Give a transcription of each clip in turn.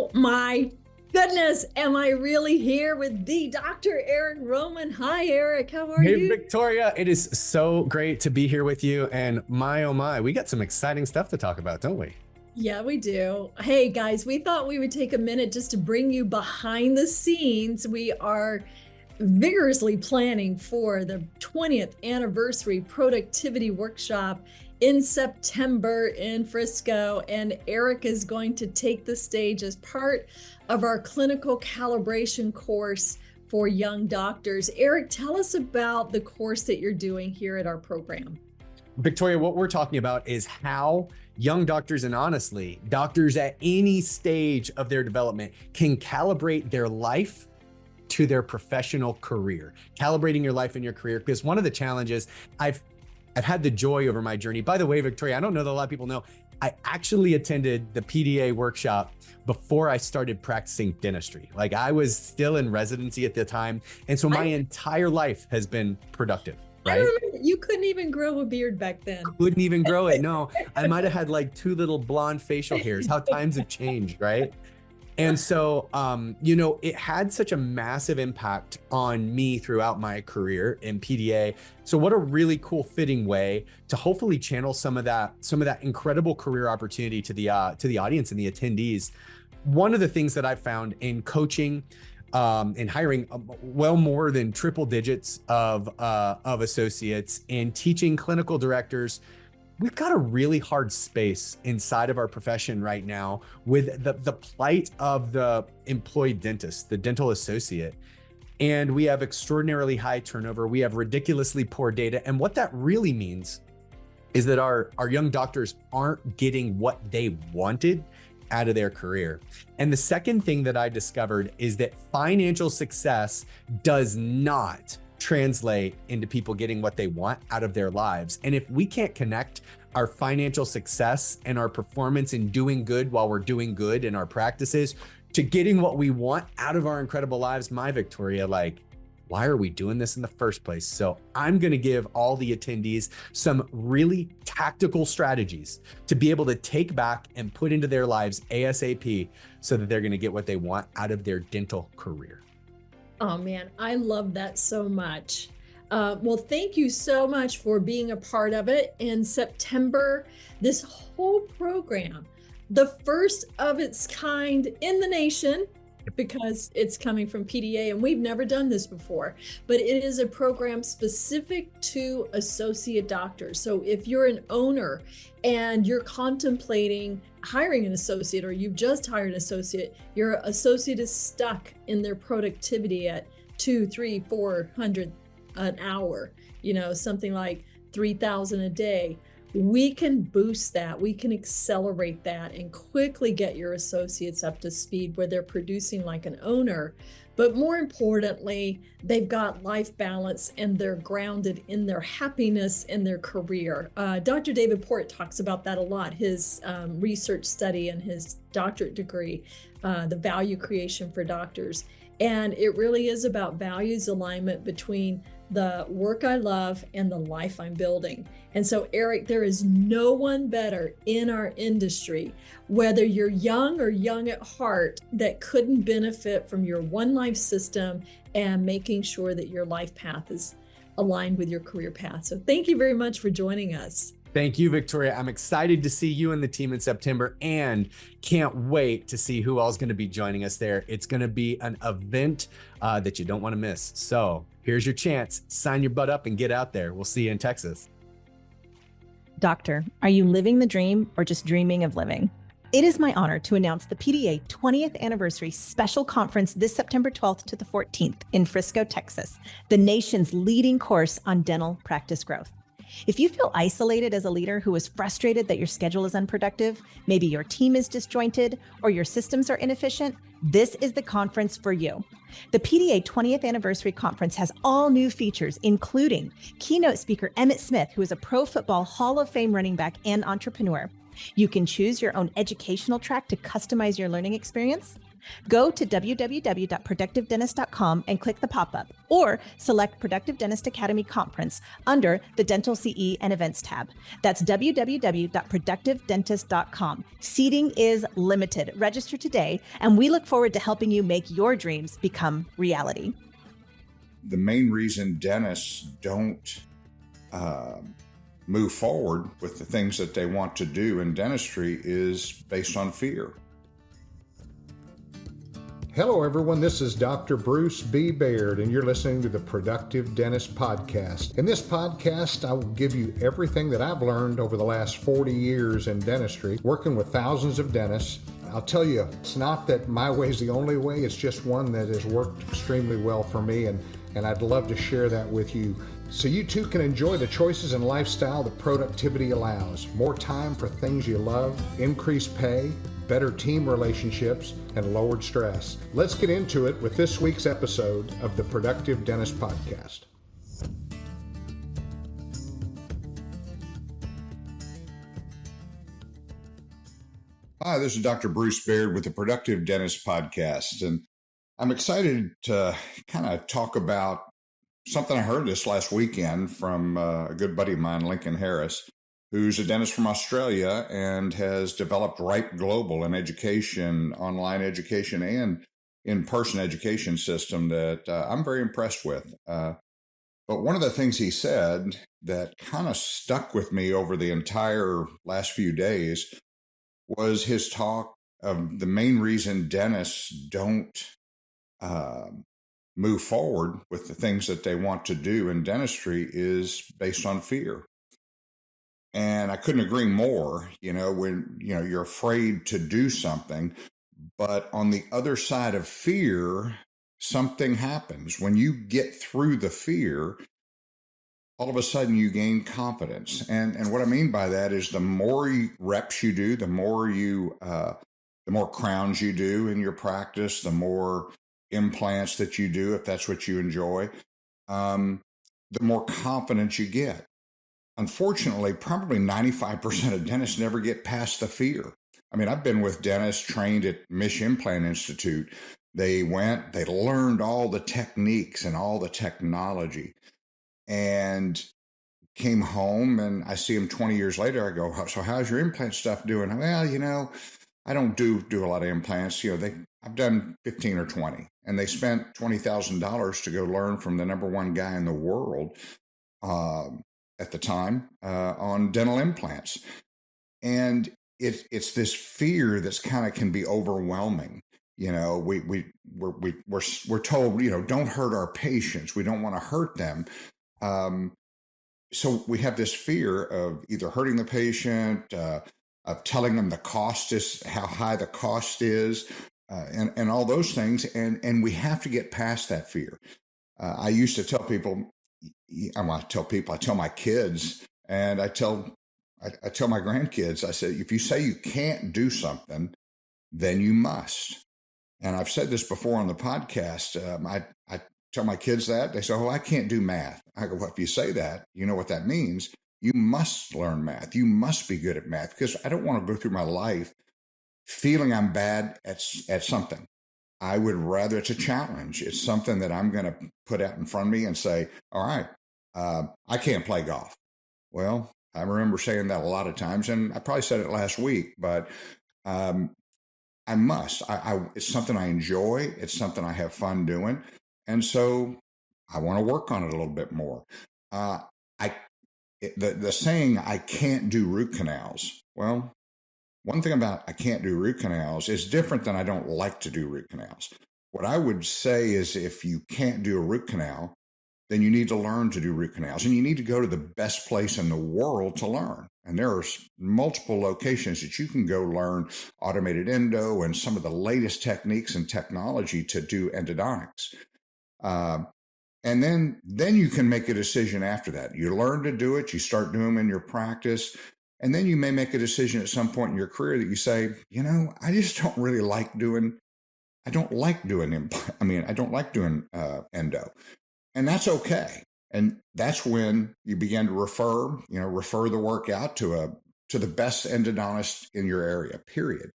Oh my goodness, am I really here with the Dr. Eric Roman? Hi, Eric. How are Hey, you? Victoria, it is so great to be here with you. And my, oh my, we got some exciting stuff to talk about, don't we? Yeah, we do. Hey, guys, we thought we would take a minute just to bring you behind the scenes. We are vigorously planning for the 20th anniversary productivity workshop in September in Frisco. And Eric is going to take the stage as part of our clinical calibration course for young doctors. Eric, tell us about the course that you're doing here at our program. Victoria, what we're talking about is how young doctors, and honestly, doctors at any stage of their development, can calibrate their life to their professional career. Calibrating your life and your career, because one of the challenges I've had the joy over my journey. By the way, Victoria, I don't know that a lot of people know, I actually attended the PDA workshop before I started practicing dentistry. Like, I was still in residency at the time. And so my entire life has been productive. I Right? remember you couldn't even grow a beard back then. Couldn't even grow it. No, I might have had like 2 little blonde facial hairs. How times have changed, right? And so, it had such a massive impact on me throughout my career in PDA. So what a really cool fitting way to hopefully channel some of that incredible career opportunity to the audience and the attendees. One of the things that I found in coaching, in hiring well more than triple digits of associates, and teaching clinical directors, we've got a really hard space inside of our profession right now with the plight of the employed dentist, the dental associate. And we have extraordinarily high turnover. We have ridiculously poor data. And what that really means is that our young doctors aren't getting what they wanted out of their career. And the second thing that I discovered is that financial success does not translate into people getting what they want out of their lives. And if we can't connect our financial success and our performance in doing good while we're doing good in our practices to getting what we want out of our incredible lives, my Victoria, like, why are we doing this in the first place? So I'm going to give all the attendees some really tactical strategies to be able to take back and put into their lives ASAP so that they're going to get what they want out of their dental career. Oh man, I love that so much. Well, thank you so much for being a part of it. In September, this whole program, the first of its kind in the nation, because it's coming from PDA and we've never done this before, but it is a program specific to associate doctors. So if you're an owner and you're contemplating hiring an associate, or you've just hired an associate, your associate is stuck in their productivity at 200, 300, 400 an hour, something like 3,000 a day. We can boost that, we can accelerate that and quickly get your associates up to speed where they're producing like an owner. But more importantly, they've got life balance and they're grounded in their happiness and their career. Dr. David Port talks about that a lot, his research study and his doctorate degree, the value creation for doctors. And it really is about values alignment between the work I love and the life I'm building. And so, Eric, there is no one better in our industry, whether you're young or young at heart, that couldn't benefit from your one life system and making sure that your life path is aligned with your career path. So thank you very much for joining us. Thank you, Victoria. I'm excited to see you and the team in September, and can't wait to see who else is going to be joining us there. It's going to be an event that you don't want to miss. So here's your chance. Sign your butt up and get out there. We'll see you in Texas. Doctor, are you living the dream or just dreaming of living? It is my honor to announce the PDA 20th anniversary special conference this September 12th to the 14th in Frisco, Texas, the nation's leading course on dental practice growth. If you feel isolated as a leader who is frustrated that your schedule is unproductive, maybe your team is disjointed, or your systems are inefficient, this is the conference for you. The PDA 20th Anniversary Conference has all new features, including keynote speaker Emmitt Smith, who is a Pro Football Hall of Fame running back and entrepreneur. You can choose your own educational track to customize your learning experience. Go to www.productivedentist.com and click the pop-up or select Productive Dentist Academy Conference under the Dental CE and Events tab. That's www.productivedentist.com. Seating is limited. Register today, and we look forward to helping you make your dreams become reality. The main reason dentists don't move forward with the things that they want to do in dentistry is based on fear. Hello, everyone. This is Dr. Bruce B. Baird, and you're listening to the Productive Dentist Podcast. In this podcast, I will give you everything that I've learned over the last 40 years in dentistry, working with thousands of dentists. I'll tell you, it's not that my way is the only way. It's just one that has worked extremely well for me, and I'd love to share that with you, so you too can enjoy the choices and lifestyle that productivity allows. More time for things you love, increased pay, better team relationships, and lowered stress. Let's get into it with this week's episode of the Productive Dentist Podcast. Hi, this is Dr. Bruce Baird with the Productive Dentist Podcast, and I'm excited to kind of talk about something I heard this last weekend from a good buddy of mine, Lincoln Harris, who's a dentist from Australia and has developed Ripe Global, an education, online education and in-person education system that I'm very impressed with. But one of the things he said that kind of stuck with me over the entire last few days was his talk of the main reason dentists don't move forward with the things that they want to do in dentistry is based on fear. And I couldn't agree more. When you're afraid to do something, but on the other side of fear, something happens. When you get through the fear, all of a sudden you gain confidence. And what I mean by that is the more reps you do, the more crowns you do in your practice, the more implants that you do, if that's what you enjoy, the more confidence you get. Unfortunately, probably 95% of dentists never get past the fear. I mean, I've been with dentists trained at Mish Implant Institute. They learned all the techniques and all the technology, and came home, and I see them 20 years later. I go, so how's your implant stuff doing? Well, I don't do a lot of implants. I've done 15 or 20, and they spent $20,000 to go learn from the number one guy in the world at the time on dental implants. And it's this fear that's kind of can be overwhelming. We're told, don't hurt our patients. We don't want to hurt them. So we have this fear of either hurting the patient, of telling them the cost is, how high the cost is, and all those things. And we have to get past that fear. I used to tell people, I tell my kids, and I tell my grandkids, I said, if you say you can't do something, then you must. And I've said this before on the podcast. I tell my kids that. They say, I can't do math. I go, well, if you say that, you know what that means. You must learn math. You must be good at math, because I don't want to go through my life feeling I'm bad at something. I would rather it's a challenge. It's something that I'm going to put out in front of me and say, all right, I can't play golf. Well, I remember saying that a lot of times, and I probably said it last week, but I must. It's something I enjoy. It's something I have fun doing. And so I want to work on it a little bit more. The saying, I can't do root canals. Well, one thing about I can't do root canals is different than I don't like to do root canals. What I would say is if you can't do a root canal, then you need to learn to do root canals, and you need to go to the best place in the world to learn. And there are multiple locations that you can go learn automated endo and some of the latest techniques and technology to do endodontics. And then you can make a decision after that. You learn to do it, you start doing them in your practice, and then you may make a decision at some point in your career that you say, I just don't really like doing, I don't like doing endo. And that's okay. And that's when you begin to refer the work out to the best endodontist in your area, period.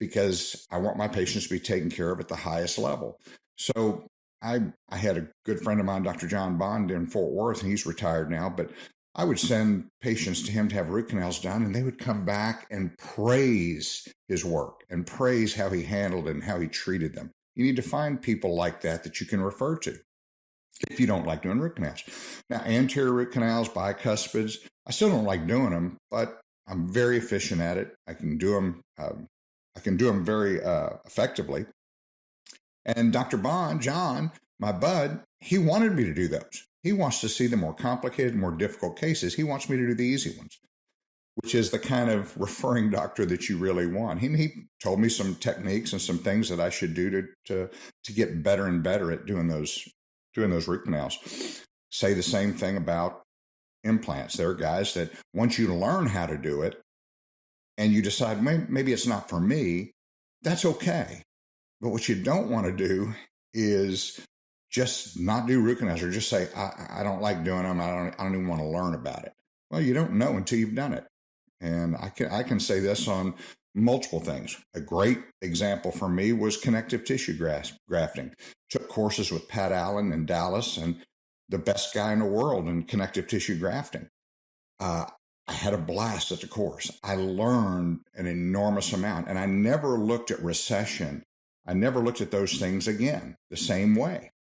because I want my patients to be taken care of at the highest level. So I had a good friend of mine, Dr. John Bond in Fort Worth, and he's retired now, but I would send patients to him to have root canals done, and they would come back and praise his work and praise how he handled it and how he treated them. You need to find people like that you can refer to if you don't like doing root canals. Now, anterior root canals, bicuspids, I still don't like doing them, but I'm very efficient at it. I can do them. I can do them very effectively. And Dr. Bond, John, my bud, he wanted me to do those. He wants to see the more complicated, more difficult cases. He wants me to do the easy ones, which is the kind of referring doctor that you really want. He told me some techniques and some things that I should do to get better and better at doing those root canals. Say the same thing about implants. There are guys that once you learn how to do it and you decide maybe it's not for me, that's okay. But what you don't want to do is just not do root canals, or just say, I don't like doing them. I don't even want to learn about it. Well, you don't know until you've done it. And I can say this on multiple things. A great example for me was connective tissue grafting. Took courses with Pat Allen in Dallas, and the best guy in the world in connective tissue grafting. I had a blast at the course. I learned an enormous amount, and I never looked at recession. I never looked at those things again the same way.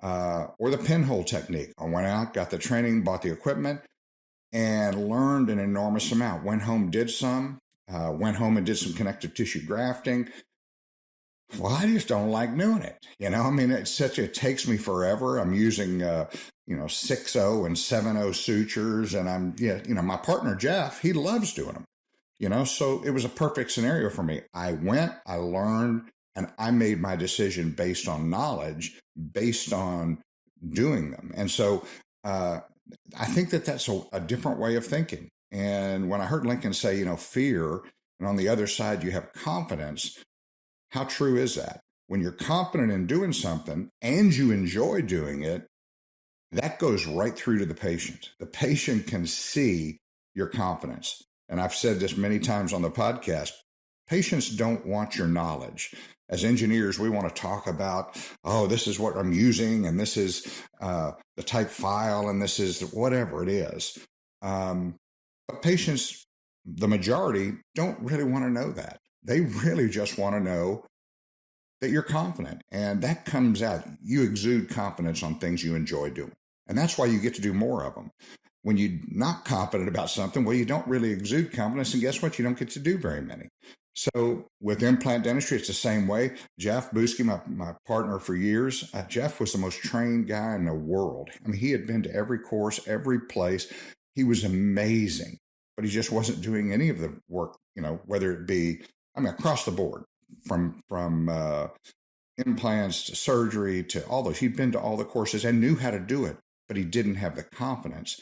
Or the pinhole technique. I went out, got the training, bought the equipment, and learned an enormous amount. Went home, did some, went home and did some connective tissue grafting. Well, I just don't like doing it. I mean, it takes me forever. I'm using, 6-0 and 7-0 sutures, and my partner, Jeff, he loves doing them, so it was a perfect scenario for me. I went, I learned, and I made my decision based on knowledge, based on doing them. And so I think that's a different way of thinking. And when I heard Lincoln say, fear, and on the other side, you have confidence, how true is that? When you're confident in doing something and you enjoy doing it, that goes right through to the patient. The patient can see your confidence. And I've said this many times on the podcast, patients don't want your knowledge. As engineers, we want to talk about, this is what I'm using, and this is the type file, and this is whatever it is. But patients, the majority, don't really want to know that. They really just want to know that you're confident. And that comes out. You exude confidence on things you enjoy doing. And that's why you get to do more of them. When you're not confident about something, well, you don't really exude confidence. And guess what? You don't get to do very many. So with implant dentistry, it's the same way. Jeff Buski, my partner for years, Jeff was the most trained guy in the world. I mean, he had been to every course, every place. He was amazing, but he just wasn't doing any of the work, whether it be, across the board, from implants to surgery to all those. He'd been to all the courses and knew how to do it, but he didn't have the confidence.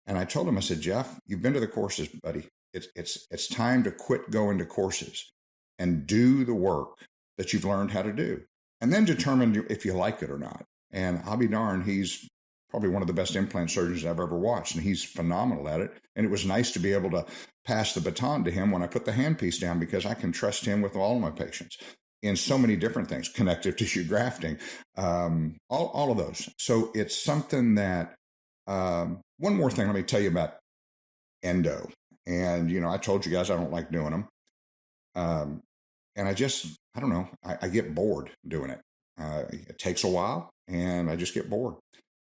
And I told him, I said, Jeff, you've been to the courses, buddy. It's time to quit going to courses and do the work that you've learned how to do, and then determine if you like it or not. And I'll be darned, he's probably one of the best implant surgeons I've ever watched, and he's phenomenal at it. And it was nice to be able to pass the baton to him when I put the handpiece down, because I can trust him with all of my patients in so many different things, connective tissue grafting, all of those. So it's something that, one more thing, let me tell you about endo. And, I told you guys I don't like doing them. And I don't know, I get bored doing it. It takes a while and I just get bored.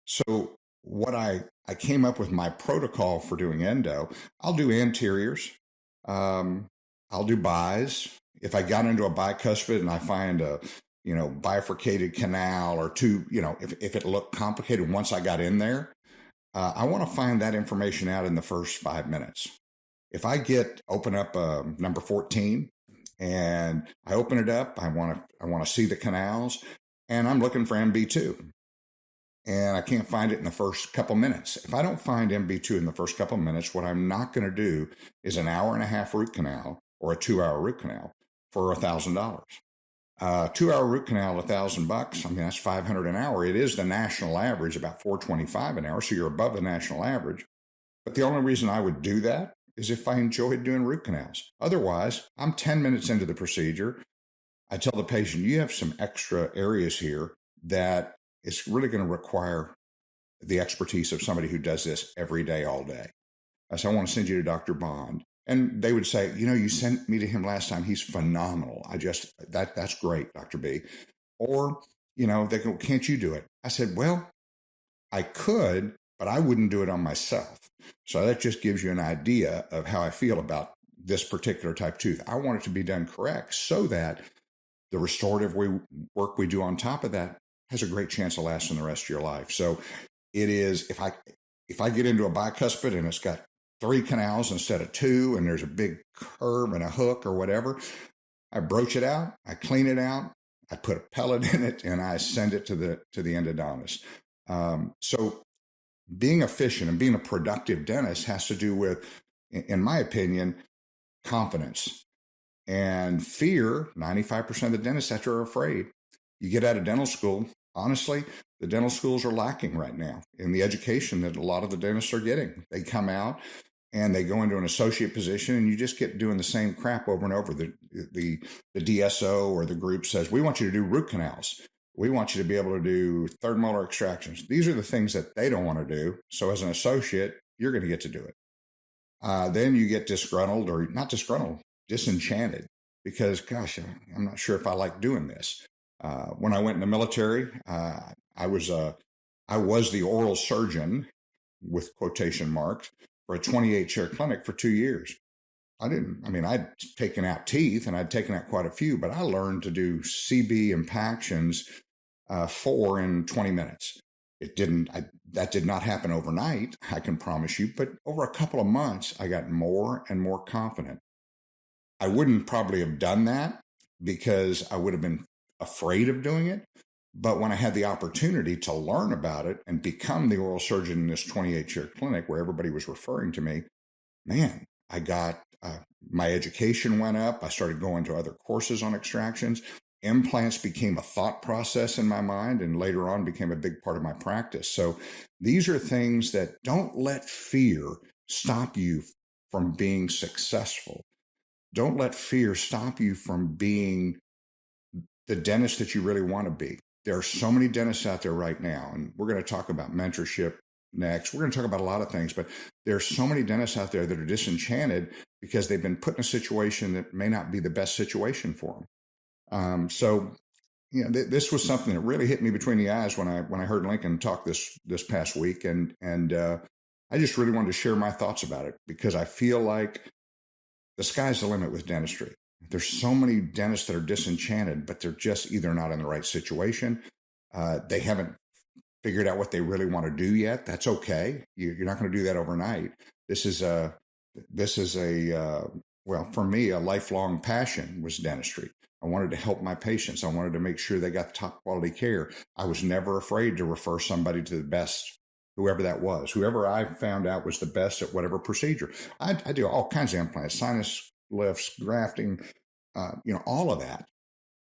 So what I came up with my protocol for doing endo, I'll do anteriors. I'll do bis. If I got into a bicuspid and I find a, bifurcated canal or two, if it looked complicated once I got in there, I want to find that information out in the first 5 minutes. If I open up number 14 and I open it up, I want to see the canals, and I'm looking for MB2. And I can't find it in the first couple minutes. If I don't find MB2 in the first couple minutes, what I'm not going to do is an 1.5-hour root canal or a 2-hour root canal for $1,000. 2-hour root canal, $1,000. That's $500 an hour. It is the national average, about $425 an hour. So you're above the national average. But the only reason I would do that is if I enjoyed doing root canals. Otherwise, I'm 10 minutes into the procedure. I tell the patient, you have some extra areas here that it's really going to require the expertise of somebody who does this every day, all day. I said, I want to send you to Dr. Bond. And they would say, you sent me to him last time. He's phenomenal. That's great, Dr. B. Or, they go, can't you do it? I said, well, I could, but I wouldn't do it on myself. So that just gives you an idea of how I feel about this particular type tooth. I want it to be done correct so that the restorative work we do on top of that has a great chance of lasting the rest of your life. So it is, if I get into a bicuspid and it's got 3 canals instead of 2, and there's a big curve and a hook or whatever, I broach it out, I clean it out, I put a pellet in it, and I send it to the endodontist. So being efficient and being a productive dentist has to do with, in my opinion, confidence and fear. 95% of the dentists that are afraid. You get out of dental school, honestly, the dental schools are lacking right now in the education that a lot of the dentists are getting. They come out and they go into an associate position, and you just get doing the same crap over and over. The DSO or the group says, we want you to do root canals. We want you to be able to do third molar extractions. These are the things that they don't want to do. So as an associate, you're going to get to do it. Then you get disgruntled, or not disgruntled, disenchanted, because, gosh, I'm not sure if I like doing this. When I went in the military, I was the oral surgeon, with quotation marks, for a 28-chair clinic for 2 years. I'd taken out teeth, and I'd taken out quite a few, but I learned to do CB impactions 4 in 20 minutes. That did not happen overnight, I can promise you, but over a couple of months, I got more and more confident. I wouldn't probably have done that because I would have been afraid of doing it. But when I had the opportunity to learn about it and become the oral surgeon in this 28-chair clinic where everybody was referring to me, man, I got my education went up. I started going to other courses on extractions. Implants became a thought process in my mind, and later on became a big part of my practice. So these are things that don't let fear stop you from being successful. Don't let fear stop you from being the dentist that you really want to be. There are so many dentists out there right now, and we're going to talk about mentorship next. We're going to talk about a lot of things, but there are so many dentists out there that are disenchanted because they've been put in a situation that may not be the best situation for them. This was something that really hit me between the eyes when I heard Lincoln talk this past week, and I just really wanted to share my thoughts about it, because I feel like the sky's the limit with dentistry. There's so many dentists that are disenchanted, but they're just either not in the right situation. They haven't figured out what they really want to do yet. That's okay. You're not going to do that overnight. This is a for me, a lifelong passion was dentistry. I wanted to help my patients. I wanted to make sure they got top quality care. I was never afraid to refer somebody to the best, whoever that was, whoever I found out was the best at whatever procedure. I do all kinds of implants, sinus lifts, grafting, all of that.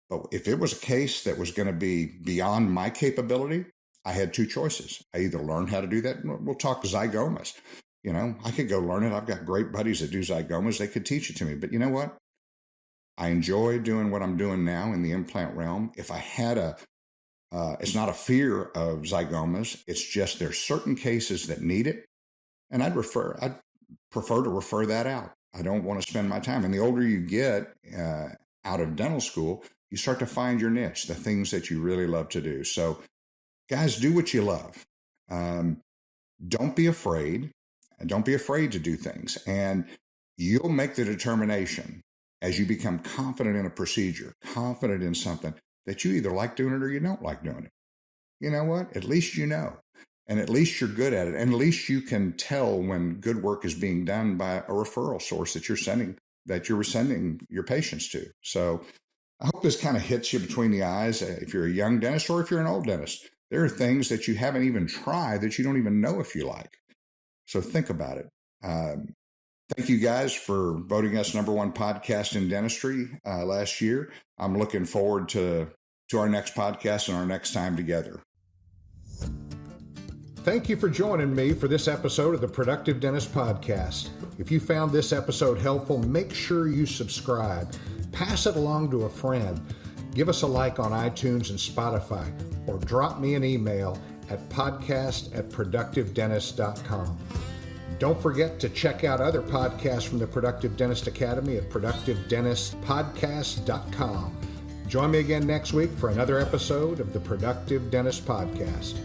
But if it was a case that was going to be beyond my capability, I had 2 choices. I either learned how to do that. We'll talk zygomas. I could go learn it. I've got great buddies that do zygomas. They could teach it to me. But you know what? I enjoy doing what I'm doing now in the implant realm. If I had it's not a fear of zygomas. It's just there's certain cases that need it. And I'd prefer to refer that out. I don't want to spend my time. And the older you get out of dental school, you start to find your niche, the things that you really love to do. So guys, do what you love. Don't be afraid. Don't be afraid to do things. And you'll make the determination as you become confident in a procedure, confident in something, that you either like doing it or you don't like doing it. You know what? At least you know. And at least you're good at it. And at least you can tell when good work is being done by a referral source that you're sending your patients to. So I hope this kind of hits you between the eyes. If you're a young dentist or if you're an old dentist, there are things that you haven't even tried that you don't even know if you like. So think about it. Thank you guys for voting us #1 podcast in dentistry last year. I'm looking forward to our next podcast and our next time together. Thank you for joining me for this episode of the Productive Dentist Podcast. If you found this episode helpful, make sure you subscribe. Pass it along to a friend. Give us a like on iTunes and Spotify, or drop me an email at podcast@productivedentist.com. Don't forget to check out other podcasts from the Productive Dentist Academy at productivedentistpodcast.com. Join me again next week for another episode of the Productive Dentist Podcast.